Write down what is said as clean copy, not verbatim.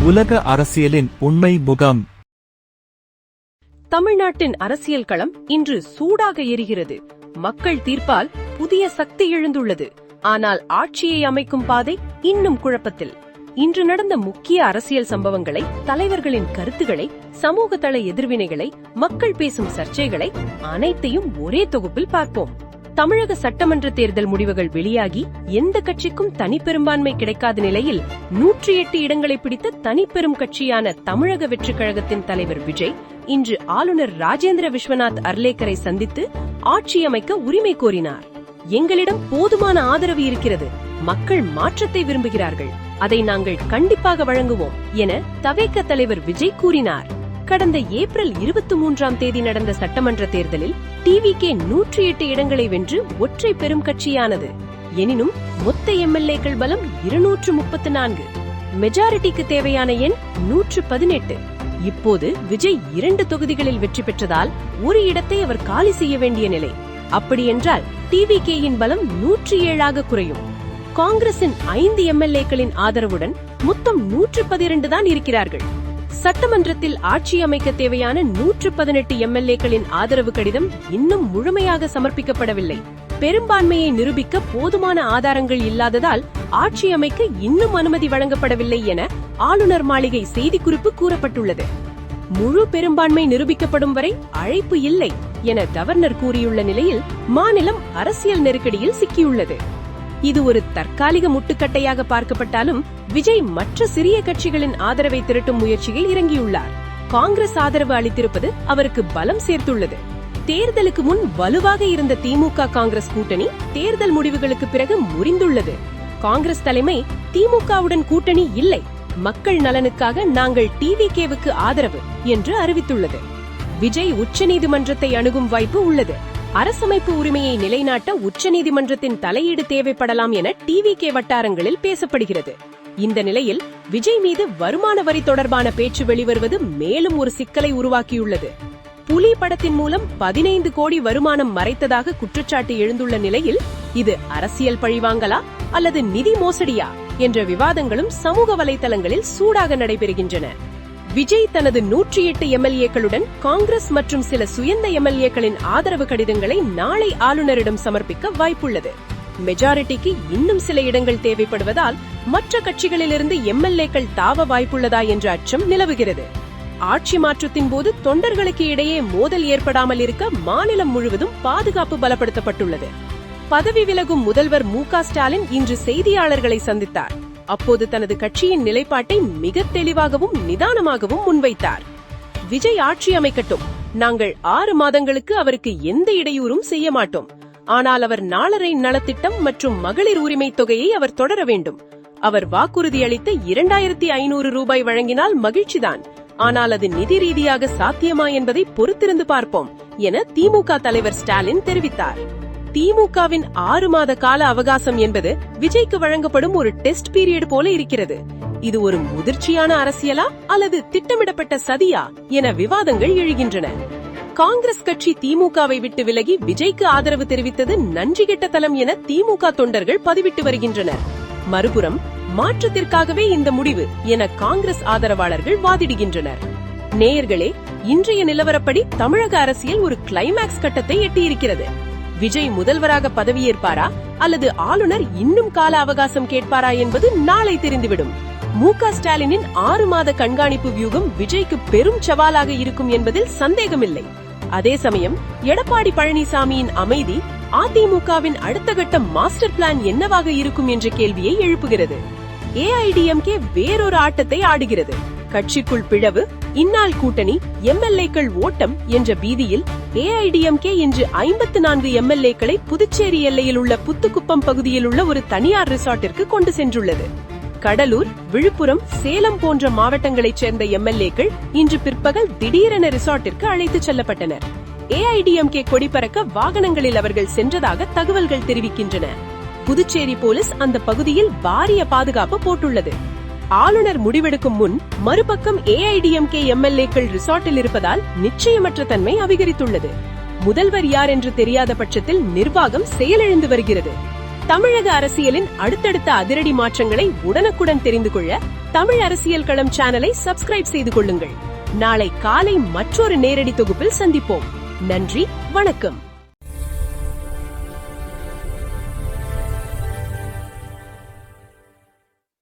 உலக அரசியலின் உண்மை முகம். தமிழ்நாட்டின் அரசியல் களம் இன்று சூடாக எரிகிறது. மக்கள் தீர்ப்பால் புதிய சக்தி எழுந்துள்ளது. ஆனால் ஆட்சியை அமைக்கும் பாதை இன்னும் குழப்பத்தில். இன்று நடந்த முக்கிய அரசியல் சம்பவங்களை, தலைவர்களின் கருத்துக்களை, சமூக தள எதிர்வினைகளை, மக்கள் பேசும் சர்ச்சைகளை அனைத்தையும் ஒரே தொகுப்பில் பார்ப்போம். தமிழக சட்டமன்ற தேர்தல் முடிவுகள் வெளியாகி எந்த கட்சிக்கும் தனிப்பெரும்பான்மை கிடைக்காத நிலையில் 108 இடங்களை பிடித்த தனிப்பெரும் கட்சியான தமிழக வெற்றிக் கழகத்தின் தலைவர் விஜய் இன்று ஆளுநர் ராஜேந்திர விஸ்வநாத் அர்லேக்கரை சந்தித்து ஆட்சி அமைக்க உரிமை கோரினார். எங்களிடம் போதுமான ஆதரவு இருக்கிறது, மக்கள் மாற்றத்தை விரும்புகிறார்கள், அதை நாங்கள் கண்டிப்பாக வழங்குவோம் என தவேக தலைவர் விஜய் கூறினார். கடந்த ஏப்ரல் 23ஆம் தேதி நடந்த சட்டமன்ற தேர்தலில் டிவிகே 108 இடங்களை வென்று ஒற்றை பெரும் கட்சியானது. எனினும் மொத்த எம்எல்ஏக்கள் பலம் 234, மெஜாரிட்டிக்கு தேவையான எண் 118. இப்போது விஜய் 2 தொகுதிகளில் வெற்றி பெற்றதால் ஒரு இடத்தை அவர் காலி செய்ய வேண்டிய நிலை. அப்படியென்றால் டிவிகேயின் பலம் 107ஆக குறையும். காங்கிரசின் 5 எம்எல்ஏக்களின் ஆதரவுடன் மொத்தம் 112 தான் இருக்கிறார்கள். சட்டமன்றத்தில் ஆட்சி அமைக்க தேவையான 118 எம்எல்ஏக்களின் ஆதரவு கடிதம் இன்னும் முழுமையாக சமர்ப்பிக்கப்படவில்லை. பெரும்பான்மையை நிரூபிக்க போதுமான ஆதாரங்கள் இல்லாததால் ஆட்சி அமைக்க இன்னும் அனுமதி வழங்கப்படவில்லை என ஆளுநர் மாளிகை செய்திக்குறிப்பு கூறப்பட்டுள்ளது. முழு பெரும்பான்மை நிரூபிக்கப்படும் வரை அழைப்பு இல்லை என கவர்னர் கூறியுள்ள நிலையில் மாநிலம் அரசியல் நெருக்கடியில் சிக்கியுள்ளது. இது ஒரு தற்காலிக முட்டுக்கட்டையாக பார்க்கப்பட்டாலும் விஜய் மற்ற சிறிய கட்சிகளின் ஆதரவை திரட்டும் முயற்சியில் இறங்கியுள்ளார். காங்கிரஸ் ஆதரவு அளித்திருப்பது அவருக்கு பலம் சேர்த்துள்ளது. தேர்தலுக்கு முன் வலுவாக இருந்த திமுக காங்கிரஸ் கூட்டணி தேர்தல் முடிவுகளுக்கு பிறகு முறிந்துள்ளது. காங்கிரஸ் தலைமை திமுகவுடன் கூட்டணி இல்லை, மக்கள் நலனுக்காக நாங்கள் டிவிகேவுக்கு ஆதரவு என்று அறிவித்துள்ளது. விஜய் உச்சநீதிமன்றத்தை அணுகும் வாய்ப்பு உள்ளது. அரசமைப்பு உரிமையை நிலைநாட்ட உச்சநீதிமன்றத்தின் தலையீடு தேவைப்படலாம் என டிவிகே வட்டாரங்களில் பேசப்படுகிறது. இந்த நிலையில் விஜய் மீது வருமான வரி தொடர்பான பேச்சு வெளிவருவது மேலும் ஒரு சிக்கலை உருவாக்கியுள்ளது. புலி படத்தின் மூலம் 15 கோடி வருமானம் மறைத்ததாக குற்றச்சாட்டு எழுந்துள்ள நிலையில் இது அரசியல் பழிவாங்கலா அல்லது நிதி மோசடியா என்ற விவாதங்களும் சமூக வலைதளங்களில் சூடாக நடைபெறுகின்றன. விஜய் தனது 108 எம்எல்ஏக்களுடன் காங்கிரஸ் மற்றும் சில சுயந்த எம்எல்ஏக்களின் ஆதரவு கடிதங்களை நாளை ஆளுநரிடம் சமர்ப்பிக்க வாய்ப்புள்ளது. மெஜாரிட்டிக்கு இன்னும் சில இடங்கள் தேவைப்படுவதால் மற்ற கட்சிகளிலிருந்து எம்எல்ஏக்கள் தாவ வாய்ப்புள்ளதா என்ற அச்சம் நிலவுகிறது. ஆட்சி மாற்றத்தின் போது தொண்டர்களுக்கு இடையே மோதல் ஏற்படாமல் இருக்க மாநிலம் முழுவதும் பாதுகாப்பு பலப்படுத்தப்பட்டுள்ளது. பதவி விலகும் முதல்வர் மு.க. ஸ்டாலின் இன்று செய்தியாளர்களை சந்தித்தார். அப்போது தனது கட்சியின் நிலைப்பாட்டை மிக தெளிவாகவும் நிதானமாகவும் முன்வைத்தார். விஜய் ஆட்சி அமைக்கட்டும், நாங்கள் 6 மாதங்களுக்கு அவருக்கு எந்த இடையூறும் செய்ய மாட்டோம். ஆனால் அவர் நாளரை நலத்திட்டம் மற்றும் மகளிர் உரிமை தொகையை அவர் தொடர வேண்டும். அவர் வாக்குறுதி அளித்த 2500 ரூபாய் வழங்கினால் மகிழ்ச்சிதான், ஆனால் அது நிதி ரீதியாக சாத்தியமா என்பதை பொறுத்திருந்து பார்ப்போம் என திமுக தலைவர் ஸ்டாலின் தெரிவித்தார். திமுகவின் 6 மாத கால அவகாசம் என்பது விஜய்க்கு வழங்கப்படும் ஒரு டெஸ்ட் பீரியட் போல இருக்கிறது. இது ஒரு முதிர்ச்சியான அரசியலா அல்லது திட்டமிடப்பட்ட சதியா என விவாதங்கள் எழுகின்றன. காங்கிரஸ் கட்சி திமுகவை விட்டு விலகி விஜய்க்கு ஆதரவு தெரிவித்தது நன்றி கெட்ட தலம் என திமுக தொண்டர்கள் பதிவிட்டு வருகின்றனர். மறுபுறம் மாற்றத்திற்காகவே இந்த முடிவு என காங்கிரஸ் ஆதரவாளர்கள் வாதிடுகின்றனர். நேயர்களே, இன்றைய நிலவரப்படி தமிழக அரசியல் ஒரு கிளைமாக்ஸ் கட்டத்தை எட்டியிருக்கிறது. விஜய் முதல்வராக பதவியேற்பாரா அல்லது ஆளுநர் இன்னும் கால அவகாசம் கேட்பாரா என்பது நாளை தெரிந்துவிடும். மு.க. ஸ்டாலினின் 6 மாத கண்காணிப்பு வியூகம் விஜய்க்கு பெரும் சவாலாக இருக்கும் என்பதில் சந்தேகமில்லை. அதே சமயம் எடப்பாடி பழனிசாமியின் அமைதி அதிமுகவின் அடுத்த கட்ட மாஸ்டர் பிளான் என்னவாக இருக்கும் என்ற கேள்வியை எழுப்புகிறது. ஏஐடிஎம்கே வேறொரு ஆட்டத்தை ஆடுகிறது. கட்சிக்குள் பிளவு, இந்நாள் கூட்டணி, எம்எல்ஏக்கள் ஓட்டம் என்ற பீதியில் ஏஐடிஎம்கே இன்று 54 எம்எல்ஏக்களை புதுச்சேரி எல்லையில் உள்ள புத்துக்குப்பம் பகுதியில் உள்ள ஒரு தனியார் ரிசார்ட்டிற்கு கொண்டு சென்றுள்ளது. கடலூர், விழுப்புரம், சேலம் போன்ற மாவட்டங்களைச் சேர்ந்த எம்எல்ஏக்கள் இன்று பிற்பகல் திடீரென ரிசார்ட்டிற்கு அழைத்துச் செல்லப்பட்டனர். ஏஐடிஎம்கே கொடி பறக்க வாகனங்களில் அவர்கள் சென்றதாக தகவல்கள் தெரிவிக்கின்றன. புதுச்சேரி போலீஸ் அந்த பகுதியில் பாரிய பாதுகாப்பு போட்டுள்ளது. ஆளுநர் முடிவெடுக்கும் முன் மறுபக்கம் ஏஐடிஎம்கே எம்எல்ஏக்கள் ரிசார்ட்டில் இருப்பதால் நிச்சயமற்ற தன்மை அதிகரித்துள்ளது. முதல்வர் யார் என்று தெரியாத பட்சத்தில் நிர்வாகம் செயலிழந்து வருகிறது. தமிழக அரசியலின் அடுத்தடுத்த அதிரடி மாற்றங்களை உடனுக்குடன் தெரிந்து கொள்ள தமிழ் அரசியல் களம் சேனலை சப்ஸ்கிரைப் செய்து கொள்ளுங்கள். நாளை காலை மற்றொரு நேரடி தொகுப்பில் சந்திப்போம். நன்றி, வணக்கம்.